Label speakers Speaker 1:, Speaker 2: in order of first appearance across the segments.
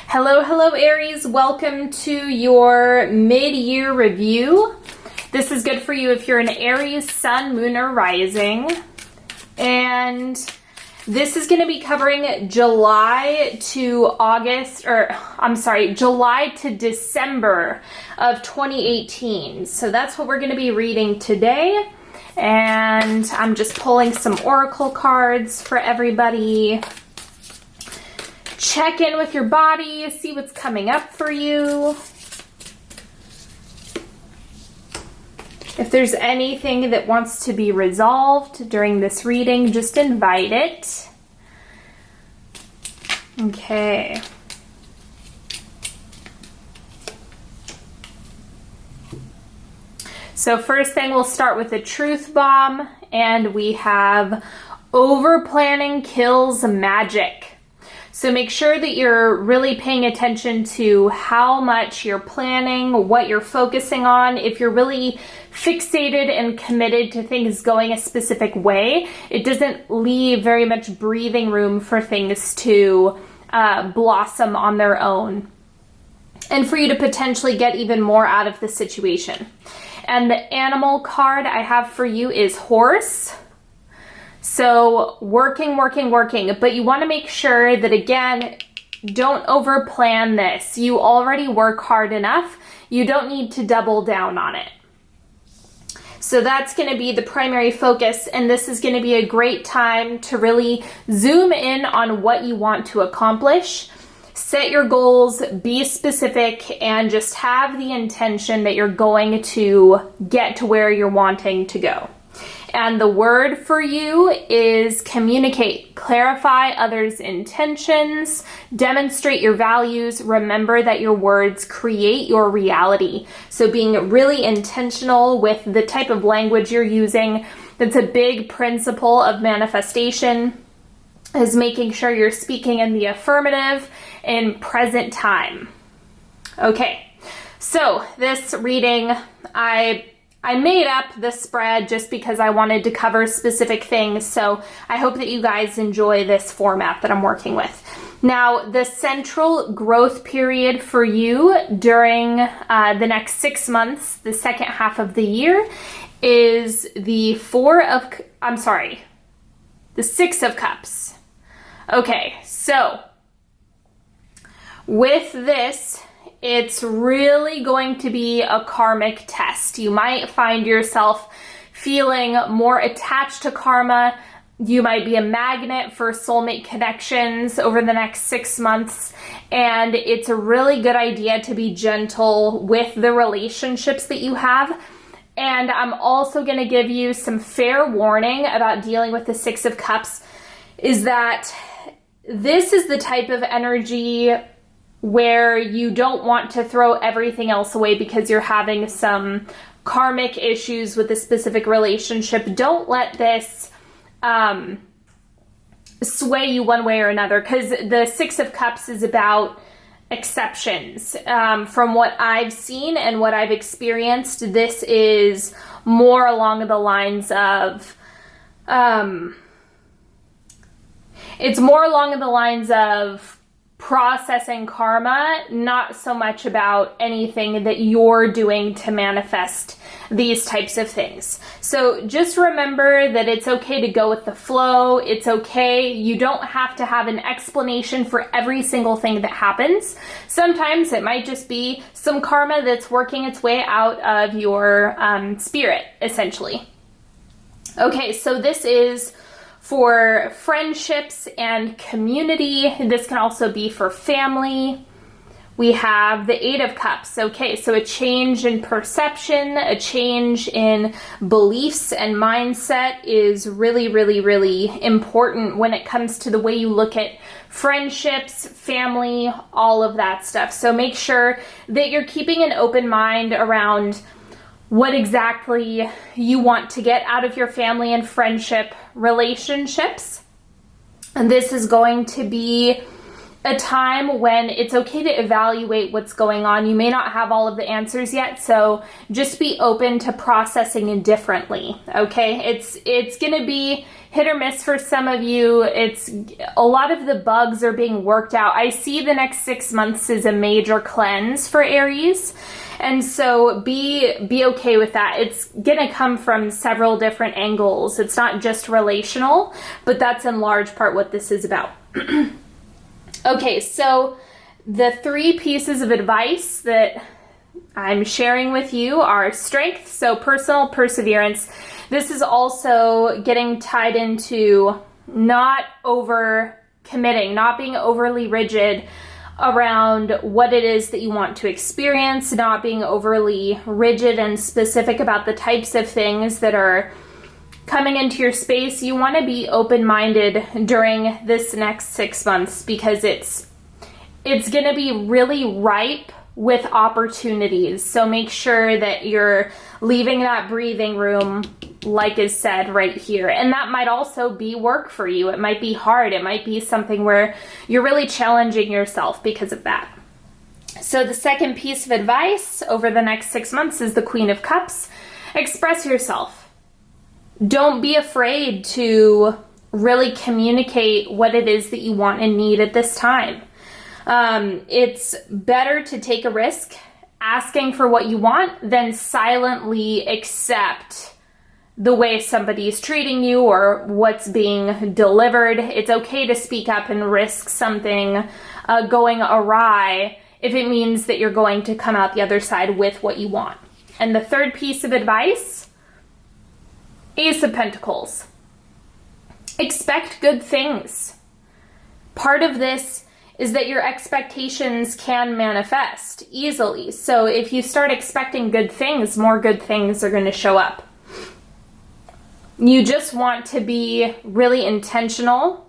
Speaker 1: Hello, hello Aries. Welcome to your mid-year review. This is good for you if you're an Aries sun, moon, or rising. And this is going to be covering July to December of 2018. So that's what we're going to be reading today. And I'm just pulling some oracle cards for everybody. Check in with your body, see what's coming up for you. If there's anything that wants to be resolved during this reading, just invite it. Okay. So first thing, we'll start with the truth bomb, and we have over planning kills magic. So make sure that you're really paying attention to how much you're planning, what you're focusing on. If you're really fixated and committed to things going a specific way, it doesn't leave very much breathing room for things to blossom on their own and for you to potentially get even more out of the situation. And the animal card I have for you is horse. So working, but you want to make sure that, again, don't overplan this. You already work hard enough. You don't need to double down on it. So that's going to be the primary focus, and this is going to be a great time to really zoom in on what you want to accomplish. Set your goals, be specific, and just have the intention that you're going to get to where you're wanting to go. And the word for you is communicate, clarify others' intentions, demonstrate your values. Remember that your words create your reality. So being really intentional with the type of language you're using. That's a big principle of manifestation, is making sure you're speaking in the affirmative in present time. Okay, so this reading, I made up the spread just because I wanted to cover specific things, so I hope that you guys enjoy this format that I'm working with. Now, the central growth period for you during the next 6 months, the second half of the year, is the Six of Cups. Okay, so with this, it's really going to be a karmic test. You might find yourself feeling more attached to karma. You might be a magnet for soulmate connections over the next 6 months. And it's a really good idea to be gentle with the relationships that you have. And I'm also going to give you some fair warning about dealing with the Six of Cups, is that this is the type of energy where you don't want to throw everything else away because you're having some karmic issues with a specific relationship. Don't let this sway you one way or another, because the Six of Cups is about exceptions. From what I've seen and what I've experienced, this is more along the lines of processing karma, not so much about anything that you're doing to manifest these types of things. So just remember that it's okay to go with the flow. It's okay. You don't have to have an explanation for every single thing that happens. Sometimes it might just be some karma that's working its way out of your spirit, essentially. Okay, so this is for friendships and community. This can also be for family. We have the Eight of Cups. Okay, so a change in perception, a change in beliefs and mindset is really, really, really important when it comes to the way you look at friendships, family, all of that stuff. So make sure that you're keeping an open mind around what exactly you want to get out of your family and friendship relationships. And this is going to be a time when it's okay to evaluate what's going on. You may not have all of the answers yet, so just be open to processing it differently, okay? It's gonna be hit or miss for some of you. It's a lot of the bugs are being worked out. I see the next 6 months as a major cleanse for Aries, and so be okay with that. It's gonna come from several different angles. It's not just relational, but that's in large part what this is about. Okay, so the 3 pieces of advice that I'm sharing with you are strength, so personal perseverance. This is also getting tied into not over committing, not being overly rigid around what it is that you want to experience, not being overly rigid and specific about the types of things that are coming into your space. You want to be open-minded during this next 6 months because it's going to be really ripe with opportunities. So make sure that you're leaving that breathing room, like is said right here. And that might also be work for you. It might be hard. It might be something where you're really challenging yourself because of that. So the second piece of advice over the next 6 months is the Queen of Cups. Express yourself. Don't be afraid to really communicate what it is that you want and need at this time. It's better to take a risk asking for what you want than silently accept the way somebody's treating you or what's being delivered. It's okay to speak up and risk something going awry if it means that you're going to come out the other side with what you want. And the third piece of advice, Ace of Pentacles. Expect good things. Part of this is that your expectations can manifest easily. So if you start expecting good things, more good things are going to show up. You just want to be really intentional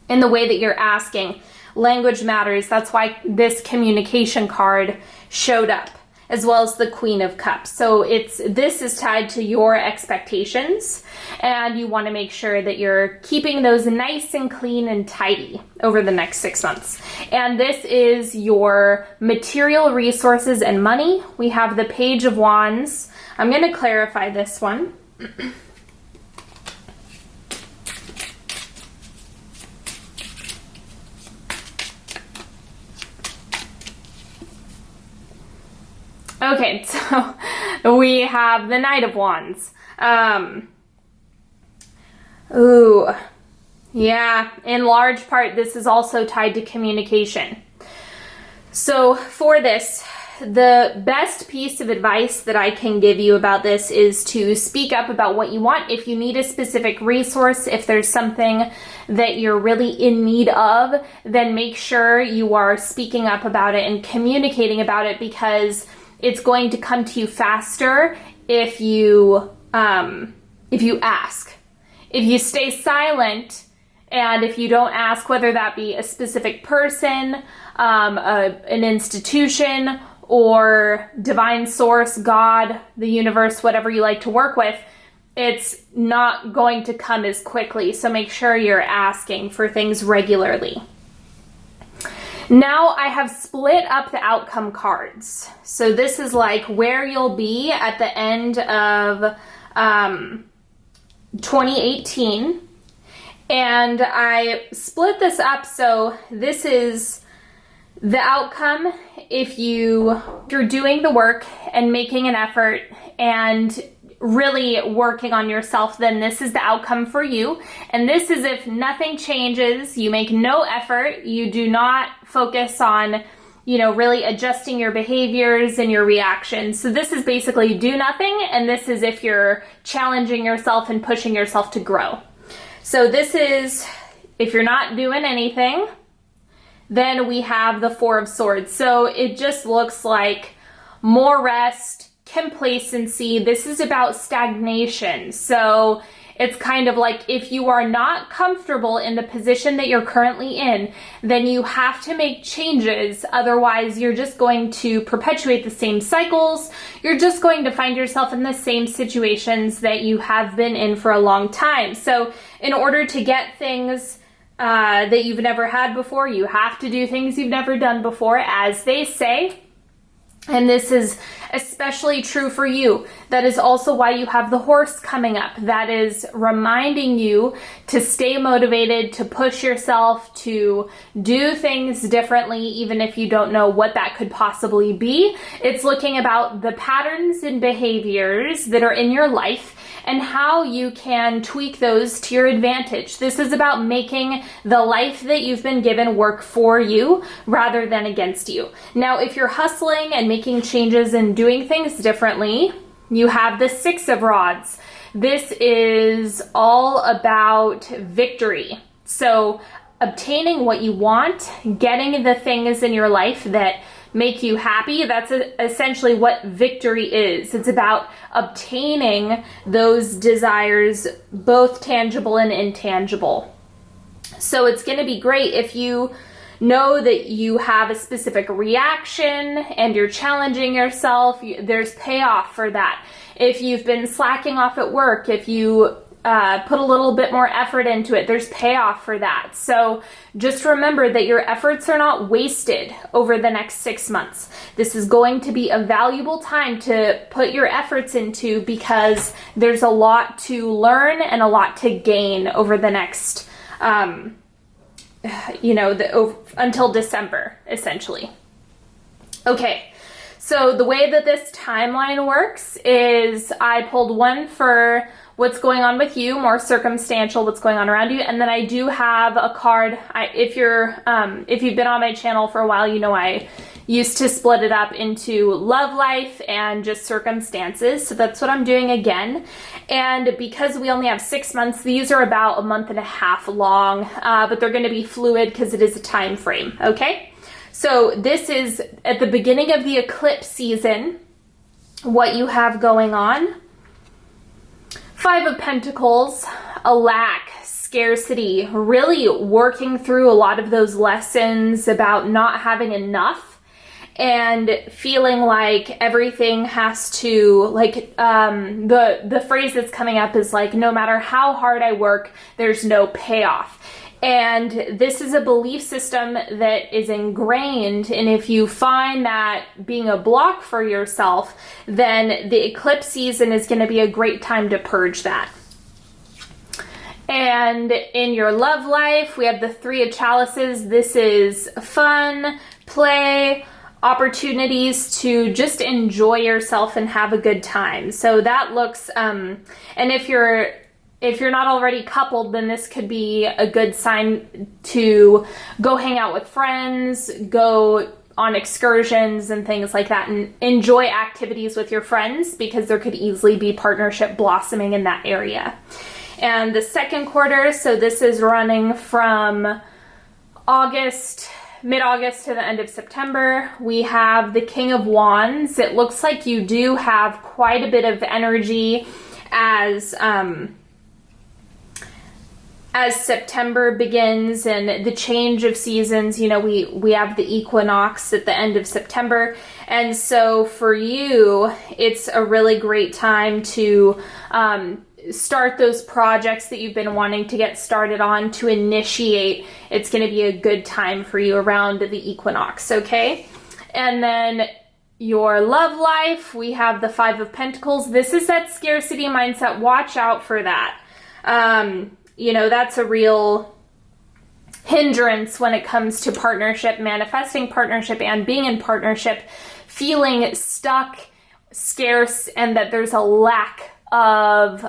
Speaker 1: in the way that you're asking. Language matters. That's why this communication card showed up, as well as the Queen of Cups. So this is tied to your expectations, and you want to make sure that you're keeping those nice and clean and tidy over the next 6 months. And this is your material resources and money. We have the Page of Wands. I'm going to clarify this one. Okay, so we have the Knight of Wands. Yeah, in large part, this is also tied to communication. So for this, the best piece of advice that I can give you about this is to speak up about what you want. If you need a specific resource, if there's something that you're really in need of, then make sure you are speaking up about it and communicating about it, because it's going to come to you faster if you ask. If you stay silent and if you don't ask, whether that be a specific person, an institution, or divine source, God, the universe, whatever you like to work with, it's not going to come as quickly. So make sure you're asking for things regularly. Now I have split up the outcome cards. So this is like where you'll be at the end of 2018. And I split this up, so this is the outcome if you're doing the work and making an effort and really working on yourself, then this is the outcome for you. And this is if nothing changes, you make no effort, you do not focus on, really adjusting your behaviors and your reactions. So this is basically do nothing, and this is if you're challenging yourself and pushing yourself to grow. So this is if you're not doing anything. Then we have the Four of Swords. So it just looks like more rest, complacency. This is about stagnation. So it's kind of like if you are not comfortable in the position that you're currently in, then you have to make changes. Otherwise, you're just going to perpetuate the same cycles. You're just going to find yourself in the same situations that you have been in for a long time. So in order to get things that you've never had before. You have to do things you've never done before, as they say. And this is especially true for you. That is also why you have the horse coming up. That is reminding you to stay motivated, to push yourself, to do things differently, even if you don't know what that could possibly be. It's looking about the patterns and behaviors that are in your life and how you can tweak those to your advantage. This is about making the life that you've been given work for you rather than against you. Now, if you're hustling and making changes and doing things differently, you have the Six of Rods. This is all about victory. So obtaining what you want, getting the things in your life that make you happy, that's essentially what victory is. It's about obtaining those desires, both tangible and intangible. So it's going to be great if you know that you have a specific reaction and you're challenging yourself. There's payoff for that. If you've been slacking off at work, if you put a little bit more effort into it, there's payoff for that. So just remember that your efforts are not wasted over the next 6 months. This is going to be a valuable time to put your efforts into, because there's a lot to learn and a lot to gain over the next until December, essentially. Okay, so the way that this timeline works is I pulled one for what's going on with you, more circumstantial, what's going on around you, and then I do have a card. If you've been on my channel for a while, you know I used to split it up into love life and just circumstances. So that's what I'm doing again. And because we only have 6 months, these are about a month and a half long, but they're going to be fluid because it is a time frame. Okay. So this is at the beginning of the eclipse season, what you have going on. 5 of Pentacles, a lack, scarcity, really working through a lot of those lessons about not having enough and feeling like everything has to, like, the phrase that's coming up is like, no matter how hard I work, there's no payoff. And this is a belief system that is ingrained, and if you find that being a block for yourself, then the eclipse season is going to be a great time to purge that. And in your love life, we have the 3 of Chalices. This is fun, play, opportunities to just enjoy yourself and have a good time. So that looks, and if you're not already coupled, then this could be a good sign to go hang out with friends, go on excursions and things like that, and enjoy activities with your friends, because there could easily be partnership blossoming in that area. And the second quarter, so this is running from mid-August to the end of September. We have the King of Wands. It looks like you do have quite a bit of energy as September begins and the change of seasons. You know, we have the equinox at the end of September. And so for you, it's a really great time to start those projects that you've been wanting to get started on, to initiate. It's going to be a good time for you around the equinox, okay? And then your love life, we have the 5 of Pentacles. This is that scarcity mindset. Watch out for that. That's a real hindrance when it comes to partnership, manifesting partnership, and being in partnership, feeling stuck, scarce, and that there's a lack of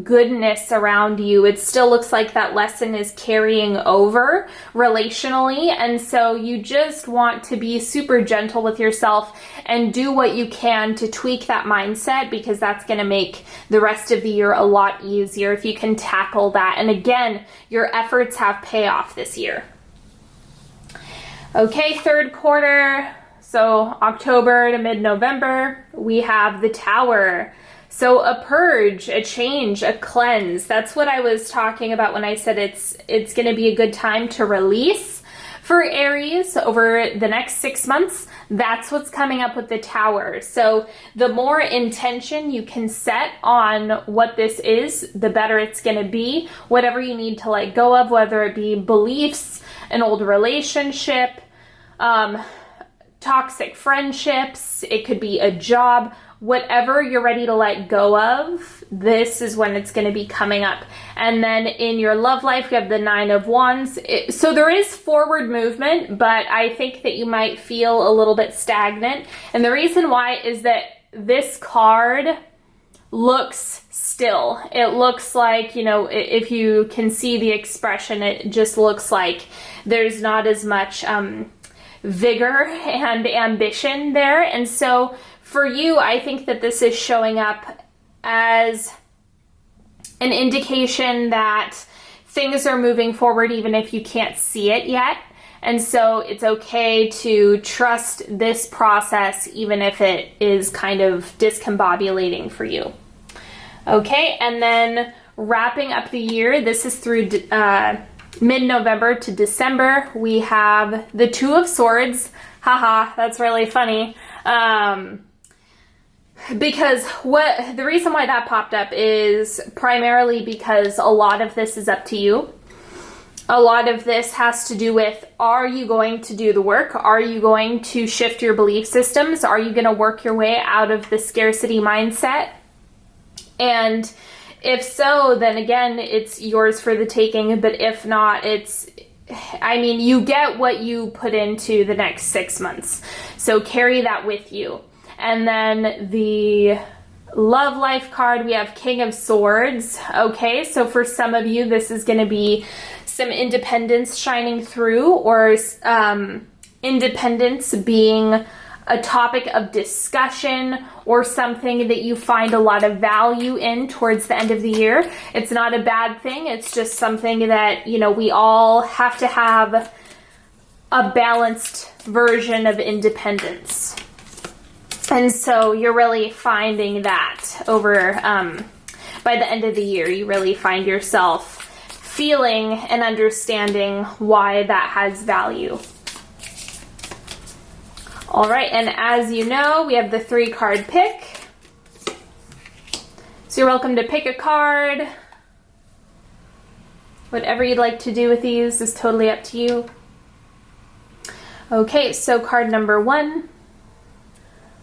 Speaker 1: goodness around you. It still looks like that lesson is carrying over relationally, and so you just want to be super gentle with yourself and do what you can to tweak that mindset, because that's going to make the rest of the year a lot easier if you can tackle that. And again, your efforts have payoff this year. Okay, third quarter, so October to mid-November, we have the Tower. So a purge, a change, a cleanse. That's what I was talking about when I said it's going to be a good time to release. For Aries, over the next 6 months, that's what's coming up with the Tower. So the more intention you can set on what this is, the better it's going to be. Whatever you need to let go of, whether it be beliefs, an old relationship, toxic friendships, it could be a job, whatever you're ready to let go of, this is when it's going to be coming up. And then in your love life, you have the Nine of Wands. So there is forward movement, but I think that you might feel a little bit stagnant. And the reason why is that this card looks still. It looks like, you know, if you can see the expression, it just looks like there's not as much vigor and ambition there. And so for you, I think that this is showing up as an indication that things are moving forward even if you can't see it yet. And so it's okay to trust this process even if it is kind of discombobulating for you. Okay, and then wrapping up the year, this is through mid-November to December. We have the Two of Swords. Haha, that's really funny. Because the reason why that popped up is primarily because a lot of this is up to you. A lot of this has to do with, are you going to do the work? Are you going to shift your belief systems? Are you going to work your way out of the scarcity mindset? And if so, then again, it's yours for the taking. But if not, you get what you put into the next 6 months. So carry that with you. And then the love life card, we have King of Swords. Okay, so for some of you, this is going to be some independence shining through, or independence being a topic of discussion or something that you find a lot of value in towards the end of the year. It's not a bad thing. It's just something that, you know, we all have to have a balanced version of independence. And so you're really finding that over, by the end of the year, you really find yourself feeling and understanding why that has value. All right, and as you know, we have the 3-card pick. So you're welcome to pick a card. Whatever you'd like to do with these is totally up to you. Okay, so card number 1.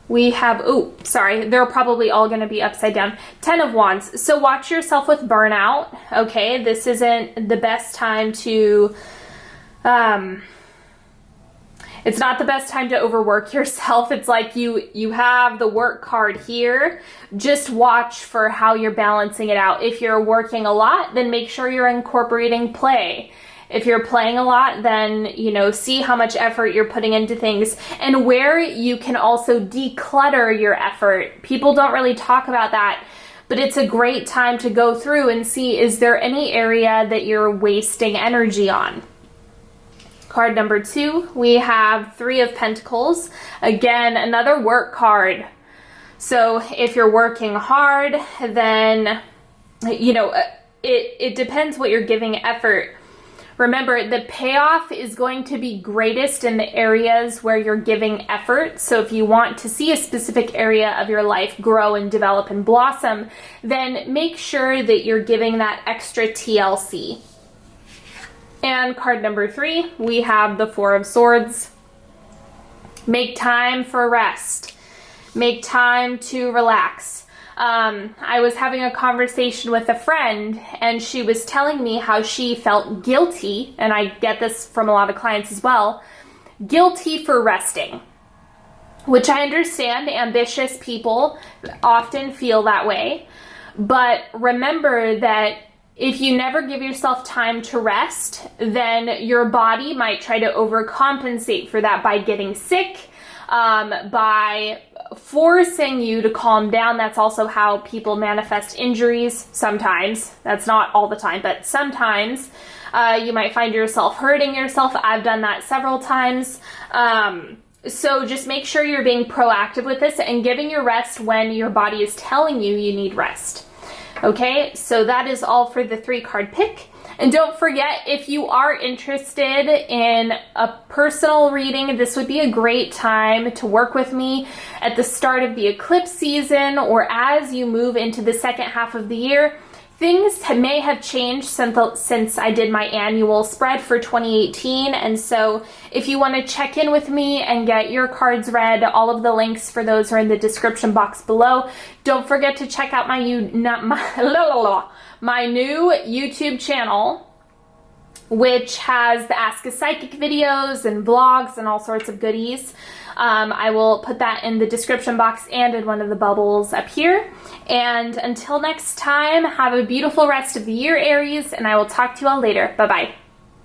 Speaker 1: We have, they're probably all going to be upside down. 10 of Wands. So watch yourself with burnout. Okay, this isn't the best time to, it's not the best time to overwork yourself. It's like you have the work card here. Just watch for how you're balancing it out. If you're working a lot, then make sure you're incorporating play. If you're playing a lot, then, you know, see how much effort you're putting into things and where you can also declutter your effort. People don't really talk about that, but it's a great time to go through and see, is there any area that you're wasting energy on? Card number 2, we have 3 of Pentacles. Again, another work card. So if you're working hard, then, you know, it depends what you're giving effort. Remember, the payoff is going to be greatest in the areas where you're giving effort. So if you want to see a specific area of your life grow and develop and blossom, then make sure that you're giving that extra TLC. And card number 3, we have the 4 of Swords. Make time for rest. Make time to relax. I was having a conversation with a friend, and she was telling me how she felt guilty, and I get this from a lot of clients as well, guilty for resting, which I understand. Ambitious people often feel that way, but remember that if you never give yourself time to rest, then your body might try to overcompensate for that by getting sick, by forcing you to calm down. That's also how people manifest injuries sometimes. That's not all the time, but sometimes you might find yourself hurting yourself. I've done that several times. So just make sure you're being proactive with this and giving your rest when your body is telling you you need rest. Okay, so that is all for the 3-card pick. And don't forget, if you are interested in a personal reading, this would be a great time to work with me at the start of the eclipse season or as you move into the second half of the year. Things may have changed since I did my annual spread for 2018, and so if you want to check in with me and get your cards read, all of the links for those are in the description box below. Don't forget to check out my new YouTube channel, which has the Ask a Psychic videos and vlogs and all sorts of goodies. I will put that in the description box and in one of the bubbles up here. And until next time, have a beautiful rest of the year, Aries, and I will talk to you all later. Bye-bye.